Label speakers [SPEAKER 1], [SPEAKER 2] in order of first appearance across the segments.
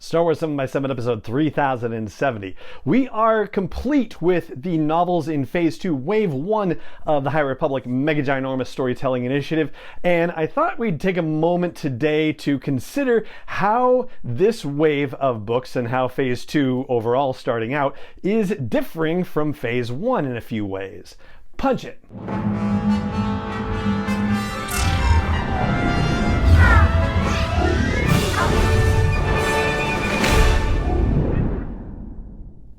[SPEAKER 1] Star Wars 7x7 episode 3070. We are complete with the novels in Phase 2, Wave 1 of the High Republic Mega Ginormous Storytelling Initiative, and I thought we'd take a moment today to consider how this wave of books and how Phase 2 overall starting out is differing from Phase 1 in a few ways. Punch it!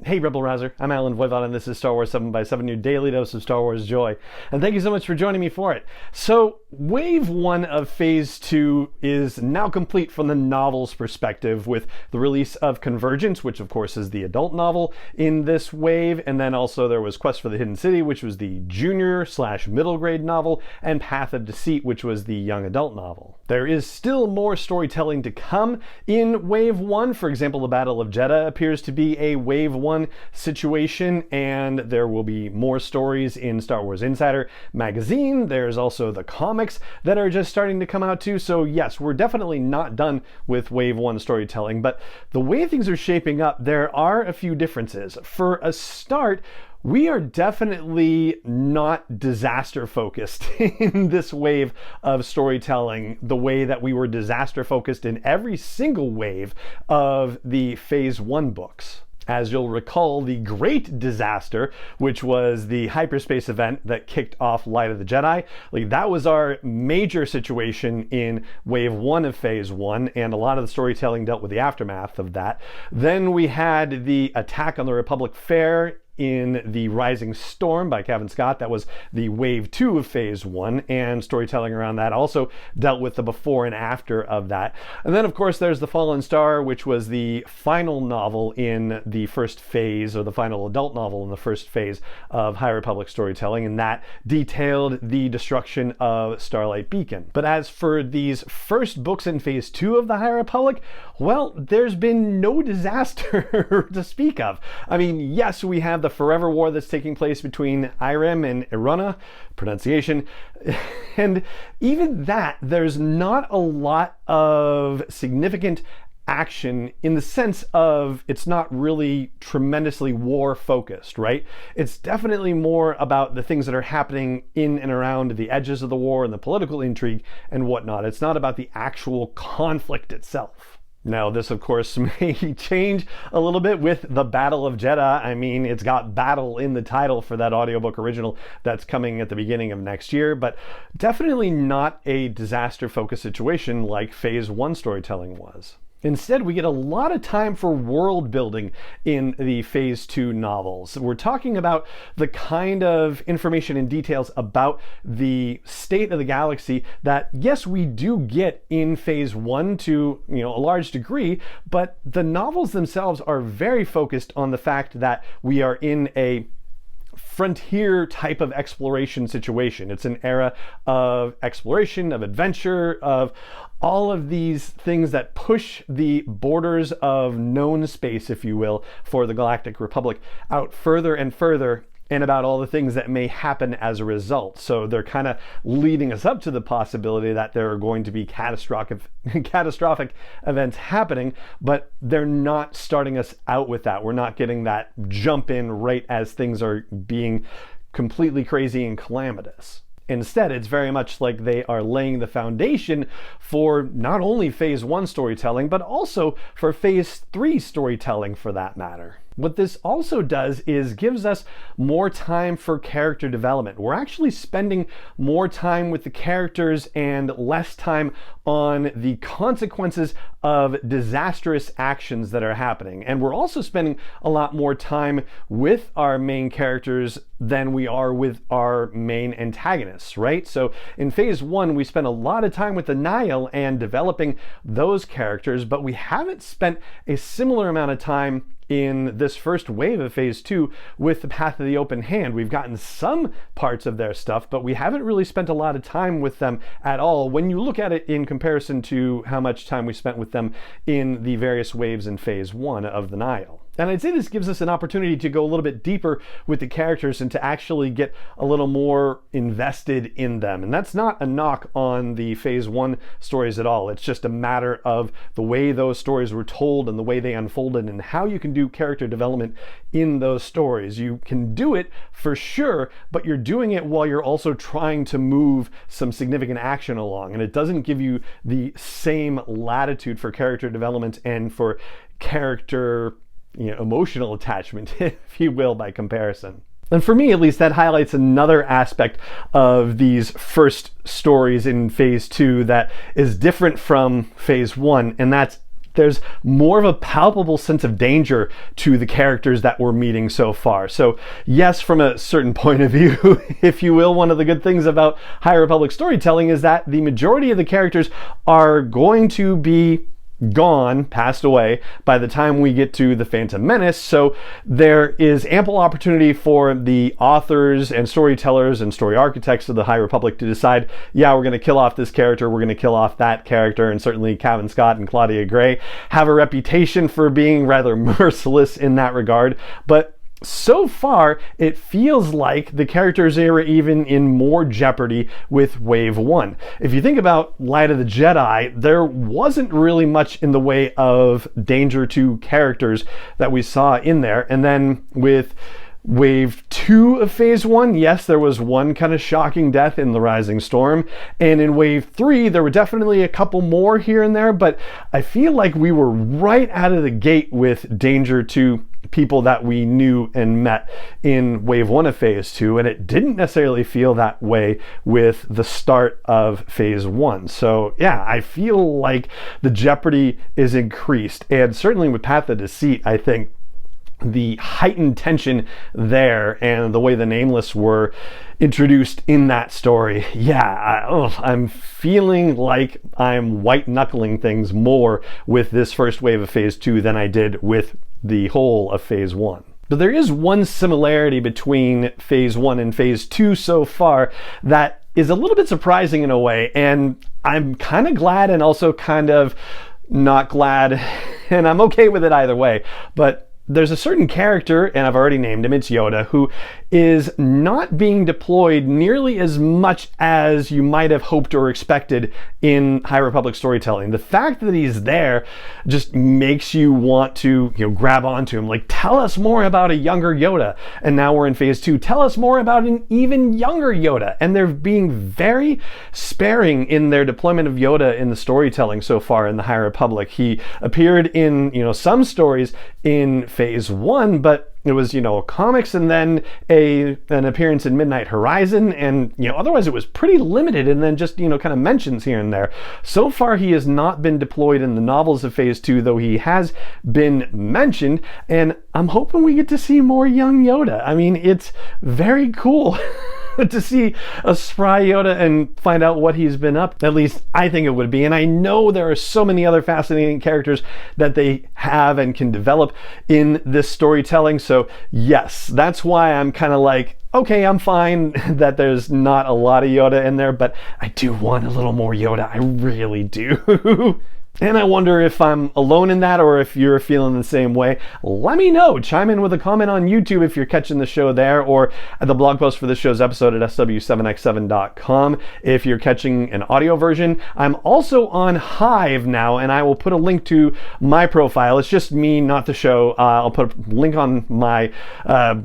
[SPEAKER 1] Hey Rebel Rouser, I'm Alan Voivod and this is Star Wars 7x7, your daily dose of Star Wars joy. And thank you so much for joining me for it. So, Wave 1 of Phase 2 is now complete from the novel's perspective with the release of Convergence, which of course is the adult novel in this wave, and then also there was Quest for the Hidden City, which was the junior/middle grade novel, and Path of Deceit, which was the young adult novel. There is still more storytelling to come in Wave 1. For example, the Battle of Jedha appears to be a Wave 1 situation, and there will be more stories in Star Wars Insider magazine. There's also the comics that are just starting to come out too. So yes, we're definitely not done with Wave 1 storytelling, but the way things are shaping up, there are a few differences. For a start, we are definitely not disaster focused in this wave of storytelling the way that we were disaster focused in every single wave of the Phase 1 books. As you'll recall, the Great Disaster, which was the hyperspace event that kicked off Light of the Jedi, that was our major situation in Wave 1 of Phase 1, and a lot of the storytelling dealt with the aftermath of that. Then we had the attack on the Republic Fair in The Rising Storm by Kevin Scott. That was the Wave 2 of Phase 1, and storytelling around that also dealt with the before and after of that. And then, of course, there's The Fallen Star, which was the final novel in the first phase, or the final adult novel in the first phase of High Republic storytelling, and that detailed the destruction of Starlight Beacon. But as for these first books in Phase 2 of the High Republic, well, there's been no disaster to speak of. I mean, yes, we have the forever war that's taking place between Irem and Irona, pronunciation, and even that, there's not a lot of significant action in the sense of it's not really tremendously war focused, right? It's definitely more about the things that are happening in and around the edges of the war and the political intrigue and whatnot. It's not about the actual conflict itself. Now, this, of course, may change a little bit with the Battle of Jedha. I mean, it's got battle in the title for that audiobook original that's coming at the beginning of next year, but definitely not a disaster-focused situation like Phase 1 storytelling was. Instead, we get a lot of time for world building in the Phase 2 novels. We're talking about the kind of information and details about the state of the galaxy that, yes, we do get in Phase 1 to, a large degree, but the novels themselves are very focused on the fact that we are in a frontier type of exploration situation. It's an era of exploration, of adventure, of all of these things that push the borders of known space, if you will, for the Galactic Republic out further and further, and about all the things that may happen as a result. So they're kind of leading us up to the possibility that there are going to be catastrophic events happening, but they're not starting us out with that. We're not getting that jump in right as things are being completely crazy and calamitous. Instead, it's very much like they are laying the foundation for not only Phase 1 storytelling, but also for Phase 3 storytelling for that matter. What this also does is gives us more time for character development. We're actually spending more time with the characters and less time on the consequences of disastrous actions that are happening. And we're also spending a lot more time with our main characters than we are with our main antagonists, right? So in Phase 1, we spent a lot of time with the Nihil and developing those characters, but we haven't spent a similar amount of time in this first wave of Phase 2 with the Path of the Open Hand. We've gotten some parts of their stuff, but we haven't really spent a lot of time with them at all when you look at it in comparison to how much time we spent with them in the various waves in Phase 1 of the Nihil. And I'd say this gives us an opportunity to go a little bit deeper with the characters and to actually get a little more invested in them. And that's not a knock on the Phase 1 stories at all. It's just a matter of the way those stories were told and the way they unfolded and how you can do character development in those stories. You can do it for sure, but you're doing it while you're also trying to move some significant action along. And it doesn't give you the same latitude for character development and for character emotional attachment, if you will, by comparison. And for me, at least, that highlights another aspect of these first stories in Phase 2 that is different from Phase 1, and that's there's more of a palpable sense of danger to the characters that we're meeting so far. So yes, from a certain point of view, if you will, one of the good things about High Republic storytelling is that the majority of the characters are going to be gone, passed away, by the time we get to The Phantom Menace. So there is ample opportunity for the authors and storytellers and story architects of the High Republic to decide, yeah, we're going to kill off this character, we're going to kill off that character, and certainly Cavan Scott and Claudia Gray have a reputation for being rather merciless in that regard. But so far, it feels like the characters are even in more jeopardy with Wave 1. If you think about Light of the Jedi, there wasn't really much in the way of danger to characters that we saw in there. And then with Wave 2 of Phase 1, yes, there was one kind of shocking death in the Rising Storm. And in Wave 3, there were definitely a couple more here and there, but I feel like we were right out of the gate with danger to people that we knew and met in Wave 1 of Phase 2, and it didn't necessarily feel that way with the start of Phase 1. So yeah, I feel like the jeopardy is increased, and certainly with Path of Deceit, I think the heightened tension there and the way the Nameless were introduced in that story, yeah, I'm feeling like I'm white-knuckling things more with this first wave of Phase 2 than I did with the whole of Phase 1. But there is one similarity between Phase 1 and Phase 2 so far that is a little bit surprising in a way, and I'm kind of glad and also kind of not glad, and I'm okay with it either way. But there's a certain character, and I've already named him, it's Yoda, who is not being deployed nearly as much as you might have hoped or expected in High Republic storytelling. The fact that he's there just makes you want to, grab onto him. Like, tell us more about a younger Yoda. And now we're in Phase 2. Tell us more about an even younger Yoda. And they're being very sparing in their deployment of Yoda in the storytelling so far in the High Republic. He appeared in, some stories in Phase 1, but it was, comics and then an appearance in Midnight Horizon, and, otherwise it was pretty limited, and then just, kind of mentions here and there. So far, he has not been deployed in the novels of Phase 2, though he has been mentioned, and I'm hoping we get to see more young Yoda. I mean, it's very cool to see a spry Yoda and find out what he's been up. At least I think it would be. And I know there are so many other fascinating characters that they have and can develop in this storytelling. So yes, that's why I'm kind of like, okay, I'm fine that there's not a lot of Yoda in there, but I do want a little more Yoda. I really do. And I wonder if I'm alone in that or if you're feeling the same way. Let me know. Chime in with a comment on YouTube if you're catching the show there, or at the blog post for this show's episode at sw7x7.com if you're catching an audio version. I'm also on Hive now, and I will put a link to my profile. It's just me, not the show. I'll put a link on my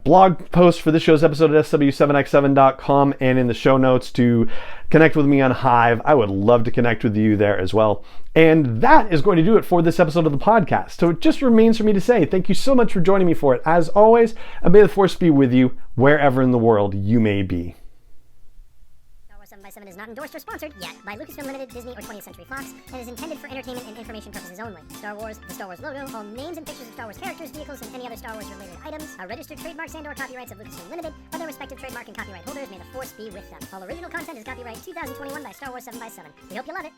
[SPEAKER 1] blog post for this show's episode at sw7x7.com and in the show notes to connect with me on Hive. I would love to connect with you there as well. And that is going to do it for this episode of the podcast. So it just remains for me to say thank you so much for joining me for it, as always, and may the Force be with you wherever in the world you may be.
[SPEAKER 2] 7x7 is not endorsed or sponsored yet by Lucasfilm Limited, Disney, or 20th Century Fox, and is intended for entertainment and information purposes only. Star Wars, the Star Wars logo, all names and pictures of Star Wars characters, vehicles, and any other Star Wars related items are registered trademarks and/or copyrights of Lucasfilm Limited, or their respective trademark and copyright holders. May the Force be with them. All original content is copyright 2021 by Star Wars 7x7. We hope you love it.